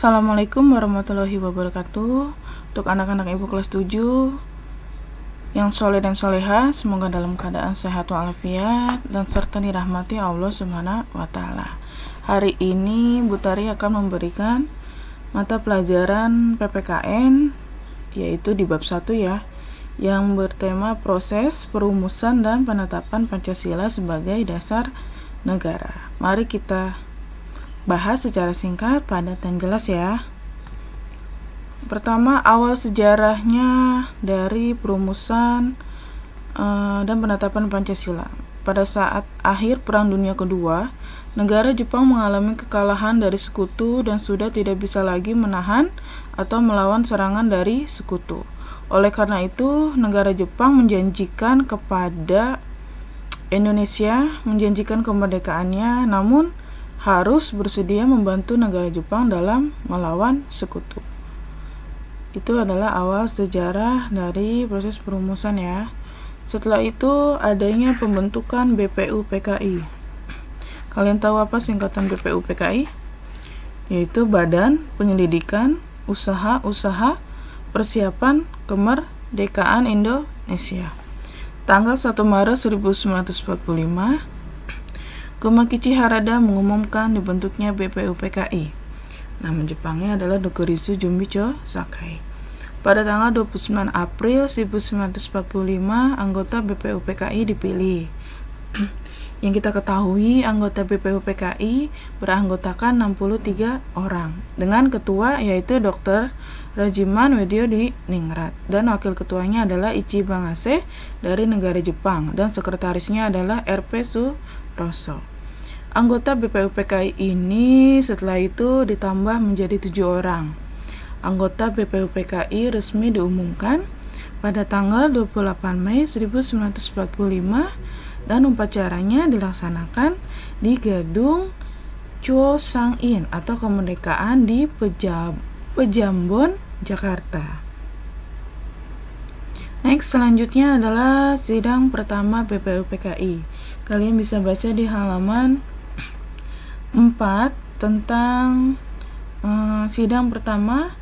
Assalamualaikum warahmatullahi wabarakatuh. Untuk anak-anak ibu kelas 7 yang soleh dan soleha, semoga dalam keadaan sehat walafiat dan serta dirahmati Allah Subhanahu wa Ta'ala. Hari ini Bu Tari akan memberikan mata pelajaran PPKN, yaitu di bab 1 ya, yang bertema proses perumusan dan penetapan Pancasila sebagai dasar negara. Mari kita bahas secara singkat, padat dan jelas ya. Pertama, awal sejarahnya dari perumusan dan penetapan Pancasila. Pada saat akhir Perang Dunia Kedua, negara Jepang mengalami kekalahan dari sekutu dan sudah tidak bisa lagi menahan atau melawan serangan dari sekutu. Oleh karena itu, negara Jepang menjanjikan kepada Indonesia kemerdekaannya, namun harus bersedia membantu negara Jepang dalam melawan sekutu. Itu adalah awal sejarah dari proses perumusan ya. Setelah itu adanya pembentukan BPUPKI. Kalian tahu apa singkatan BPUPKI? Yaitu Badan Penyelidikan Usaha-Usaha Persiapan Kemerdekaan Indonesia. Tanggal 1 Maret 1945, Gomakichi Harada mengumumkan dibentuknya BPUPKI. Nama Jepangnya adalah Dokurisu Jumbicho Sakai. Pada tanggal 29 April 1945, anggota BPUPKI dipilih. Yang kita ketahui, anggota BPUPKI beranggotakan 63 orang, dengan ketua yaitu Dr. Rajiman Widyodiningrat, dan wakil ketuanya adalah Ichibangase dari negara Jepang, dan sekretarisnya adalah R.P. Suroso. Anggota BPUPKI ini setelah itu ditambah menjadi 7 orang. Anggota BPUPKI resmi diumumkan pada tanggal 28 Mei 1945 dan upacaranya dilaksanakan di Gedung Chosang-in atau Kemerdekaan di Pejambon, Jakarta. Next, selanjutnya adalah sidang pertama BPUPKI. Kalian bisa baca di halaman 4 tentang sidang pertama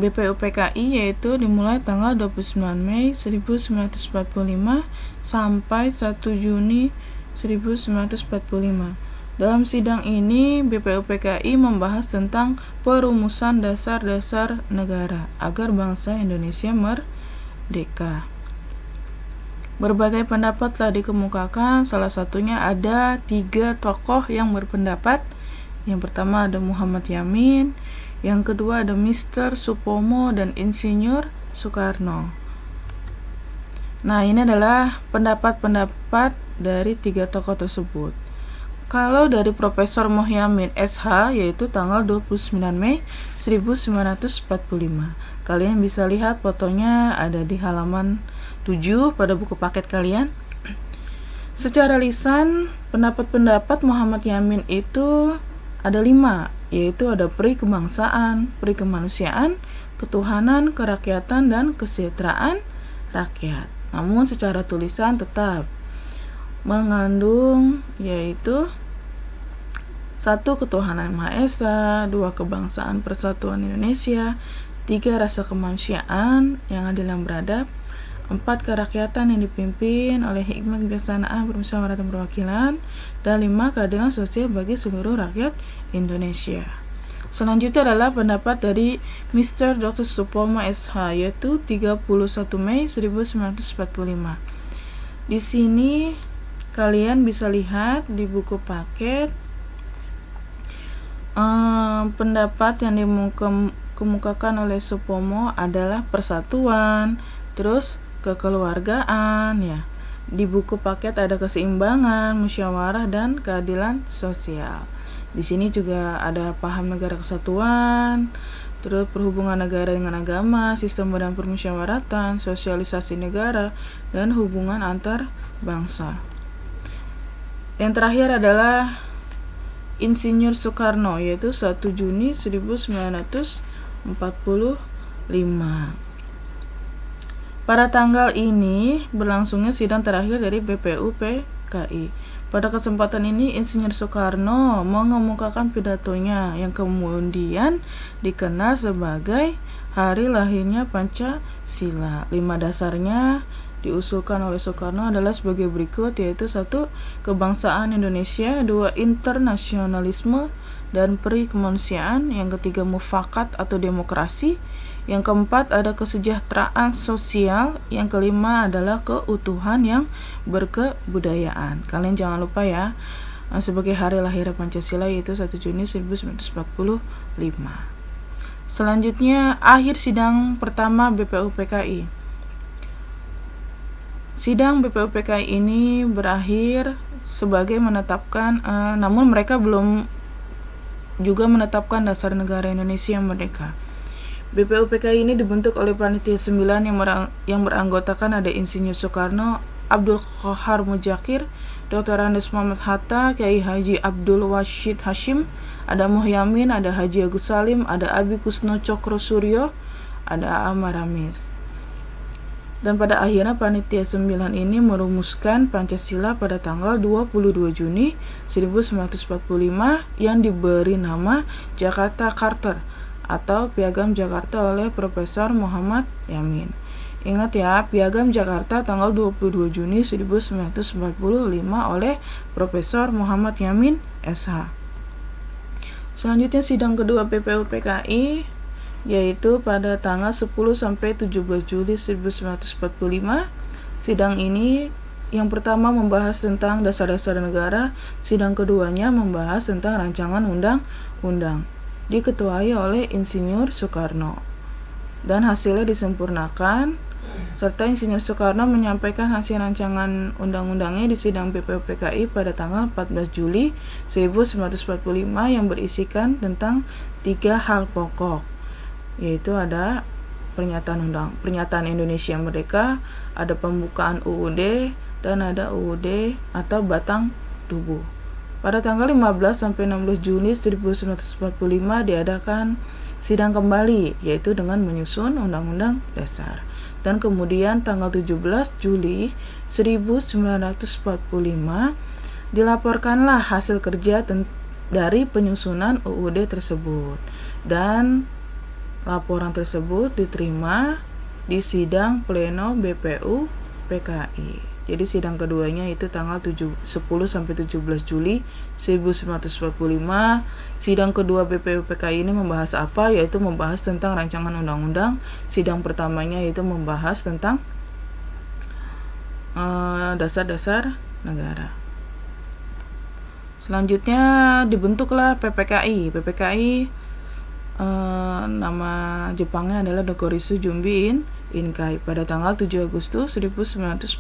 BPUPKI, yaitu dimulai tanggal 29 Mei 1945 sampai 1 Juni 1945. Dalam sidang ini BPUPKI membahas tentang perumusan dasar-dasar negara agar bangsa Indonesia merdeka. Berbagai pendapat telah dikemukakan, salah satunya ada 3 tokoh yang berpendapat. Yang pertama ada Muhammad Yamin, yang kedua ada Mr. Supomo, dan Insinyur Soekarno. Nah, ini adalah pendapat-pendapat dari 3 tokoh tersebut. Kalau dari Profesor Muhyamin SH, yaitu tanggal 29 Mei 1945. Kalian bisa lihat fotonya ada di halaman 7 pada buku paket kalian. Secara lisan, pendapat-pendapat Muhammad Yamin itu ada 5, yaitu ada peri kebangsaan, peri kemanusiaan, ketuhanan, kerakyatan, dan kesejahteraan rakyat. Namun secara tulisan tetap mengandung yaitu 1. Ketuhanan Maha Esa, 2. Kebangsaan Persatuan Indonesia, 3. Rasa kemanusiaan yang adil dan beradab, 4. Kerakyatan yang dipimpin oleh hikmat kebijaksanaan permusyawaratan perwakilan, dan 5. Keadilan sosial bagi seluruh rakyat Indonesia. Selanjutnya adalah pendapat dari Mr. Dr. Supomo SH, yaitu 31 Mei 1945. Di sini kalian bisa lihat di buku paket pendapat yang dikemukakan oleh Supomo adalah persatuan, terus kekeluargaan ya. Di buku paket ada keseimbangan, musyawarah, dan keadilan sosial. Di sini juga ada paham negara kesatuan, terus perhubungan negara dengan agama, sistem badan permusyawaratan, sosialisasi negara, dan hubungan antar bangsa. Yang terakhir adalah Insinyur Soekarno, yaitu 1 Juni 1945. Pada tanggal ini berlangsungnya sidang terakhir dari BPUPKI. Pada kesempatan ini, Insinyur Soekarno mengemukakan pidatonya yang kemudian dikenal sebagai Hari Lahirnya Pancasila. 5 dasarnya diusulkan oleh Soekarno adalah sebagai berikut, yaitu 1. Kebangsaan Indonesia, 2. Internasionalisme dan peri kemanusiaan, yang ketiga mufakat atau demokrasi, yang keempat ada kesejahteraan sosial, yang kelima adalah keutuhan yang berkebudayaan. Kalian jangan lupa ya, sebagai hari lahir Pancasila yaitu 1 Juni 1945. Selanjutnya, akhir sidang pertama BPUPKI. Sidang BPUPKI ini berakhir sebagai menetapkan, namun mereka belum juga menetapkan dasar negara Indonesia yang merdeka. BPUPKI ini dibentuk oleh Panitia 9 yang beranggotakan ada Insinyur Soekarno, Abdul Qohar Mujakir, Dr. Andes Muhammad Hatta, Kiai Haji Abdul Wahid Hashim, ada Muhyamin, ada Haji Agus Salim, ada Abi Kusno Cokro Suryo, ada Ahmad Ramis. Dan pada akhirnya Panitia 9 ini merumuskan Pancasila pada tanggal 22 Juni 1945 yang diberi nama Jakarta Charter atau Piagam Jakarta oleh Profesor Muhammad Yamin. Ingat ya, Piagam Jakarta tanggal 22 Juni 1945 oleh Profesor Muhammad Yamin SH. Selanjutnya sidang kedua BPUPKI yaitu pada tanggal 10 sampai 17 Juli 1945. Sidang ini yang pertama membahas tentang dasar-dasar negara, sidang keduanya membahas tentang rancangan undang-undang. Diketuai oleh Insinyur Soekarno dan hasilnya disempurnakan, serta Insinyur Soekarno menyampaikan hasil rancangan undang-undangnya di sidang BPUPKI pada tanggal 14 Juli 1945 yang berisikan tentang 3 hal pokok, yaitu ada pernyataan Indonesia Merdeka, ada pembukaan UUD, dan ada UUD atau batang tubuh. Pada tanggal 15 sampai 16 Juni 1945 diadakan sidang kembali, yaitu dengan menyusun Undang-Undang Dasar. Dan kemudian tanggal 17 Juli 1945 dilaporkanlah hasil kerja dari penyusunan UUD tersebut. Dan laporan tersebut diterima di sidang pleno BPUPKI. Jadi sidang keduanya itu tanggal 10 sampai 17 Juli 1945. Sidang kedua BPUPKI ini membahas apa? Yaitu membahas tentang rancangan undang-undang. Sidang pertamanya itu membahas tentang dasar-dasar negara. Selanjutnya dibentuklah PPKI. PPKI nama Jepangnya adalah Dokurisu Jumbi Inkai pada tanggal 7 Agustus 1945.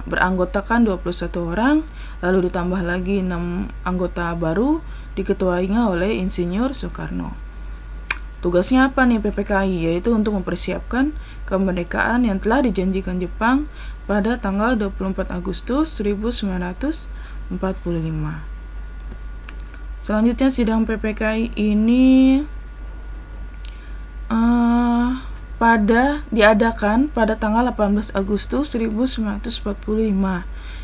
Beranggotakan 21 orang, lalu ditambah lagi 6 anggota baru diketuainya oleh Insinyur Soekarno. Tugasnya apa nih PPKI? Yaitu untuk mempersiapkan kemerdekaan yang telah dijanjikan Jepang pada tanggal 24 Agustus 1945. Selanjutnya sidang PPKI ini diadakan pada tanggal 18 Agustus 1945,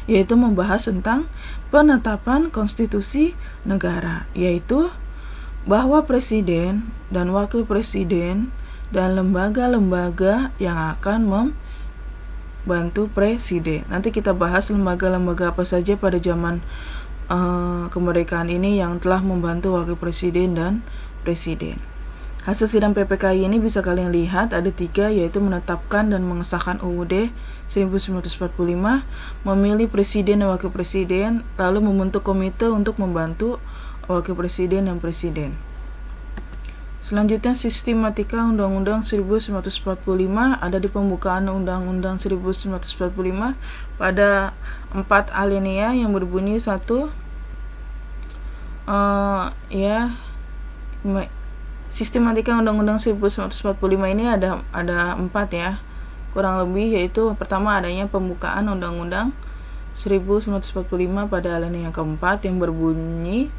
yaitu membahas tentang penetapan konstitusi negara, yaitu bahwa presiden dan wakil presiden dan lembaga-lembaga yang akan membantu presiden. Nanti kita bahas lembaga-lembaga apa saja pada zaman kemerdekaan ini yang telah membantu wakil presiden dan presiden. Hasil sidang PPKI ini bisa kalian lihat ada 3, yaitu menetapkan dan mengesahkan UUD 1945, memilih presiden dan wakil presiden, lalu membentuk komite untuk membantu wakil presiden dan presiden. Selanjutnya sistematika Undang-Undang 1945 ada di pembukaan Undang-Undang 1945 pada 4 alinea yang berbunyi 1, sistematika Undang-Undang 1945 ini ada 4 ya, kurang lebih, yaitu pertama adanya pembukaan Undang-Undang 1945 pada alinea yang keempat yang berbunyi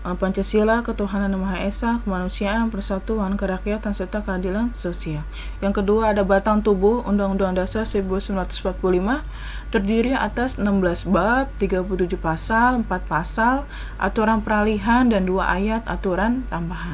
Pancasila, ketuhanan yang Maha Esa, kemanusiaan, persatuan, kerakyatan, serta keadilan sosial. Yang kedua ada batang tubuh Undang-Undang Dasar 1945, terdiri atas 16 bab, 37 pasal, 4 pasal, aturan peralihan, dan 2 ayat aturan tambahan.